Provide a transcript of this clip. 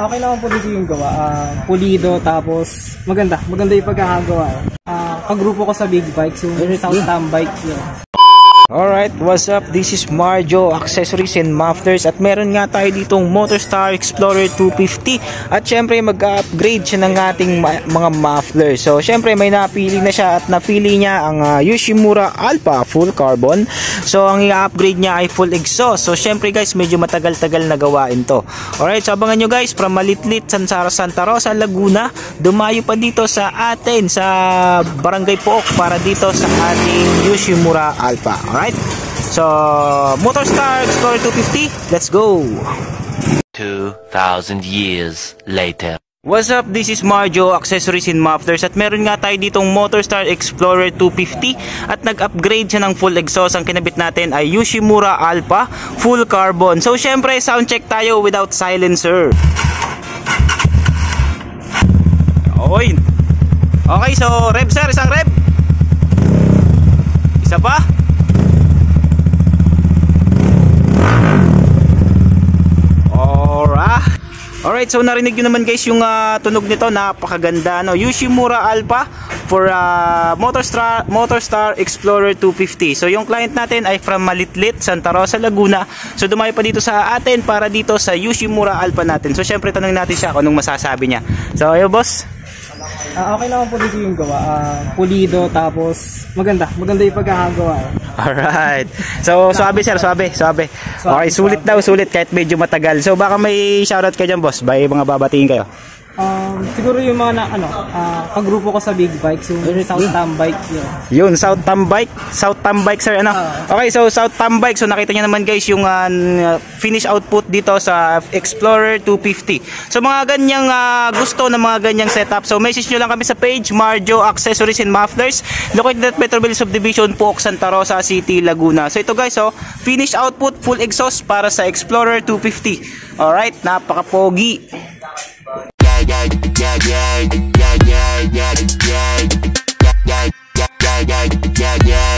Okay naman po dito yung gawa. Pulido, tapos maganda yung pagkakagawa. Pag-grupo ko sa big bikes, yung South Tam bike yun. Alright, what's up? This is Marjo, Accessories and Mufflers. At meron nga tayo ditong Motorstar Explorer 250. At syempre mag-upgrade siya ng ating mga mufflers. So syempre may napili na siya at napili niya ang Yoshimura Alpha Full Carbon. So ang i-upgrade niya ay full exhaust. So syempre guys, medyo matagal-tagal na gawain to. Alright, so abangan nyo guys, from Malitlit, Santa Rosa, Laguna, dumayo pa dito sa atin sa Barangay Pook para dito sa ating Yoshimura Alpha. Alright, so Motorstar Explorer 250, let's go! 2,000 years later. What's up? This is Marjo, Accessories and Mufflers. At meron nga tayo ditong Motorstar Explorer 250 at nag-upgrade siya ng full exhaust. Ang kinabit natin ay Yoshimura Alpha Full Carbon. So syempre sound check tayo without silencer. Oy. Okay, so rev sir, isang rev. Isa pa. Alright, so narinig nyo naman guys yung tunog nito, napakaganda, no? Yoshimura Alpha for Motorstar Explorer 250. So yung client natin ay from Malitlit, Santa Rosa, Laguna. So dumayo pa dito sa atin para dito sa Yoshimura Alpha natin. So syempre tanong natin siya kung anong masasabi niya. So ayo boss. Okay naman po dito yung gawa. Pulido, tapos maganda yung pagkakagawa. Alright. So suabe sir, suabe. Okay, sulit daw, sulit kahit medyo matagal. So baka may shoutout kayo dyan boss, may mga babatiin kayo. Siguro yung mga pag-grupo ko sa big bikes, yung South Tam bike yun. Yun, South Tam bike sir, ano? Okay, so South Tam bike, so nakita niyo naman guys yung finish output dito sa Explorer 250. So mga ganyang gusto na mga ganyang setup, so message nyo lang kami sa page Marjo Accessories and Mufflers, located at Petroville Subdivision, Pook, Santa Rosa City, Laguna. So ito guys, so finish output full exhaust para sa Explorer 250. Alright, napaka-pogi. Yeah.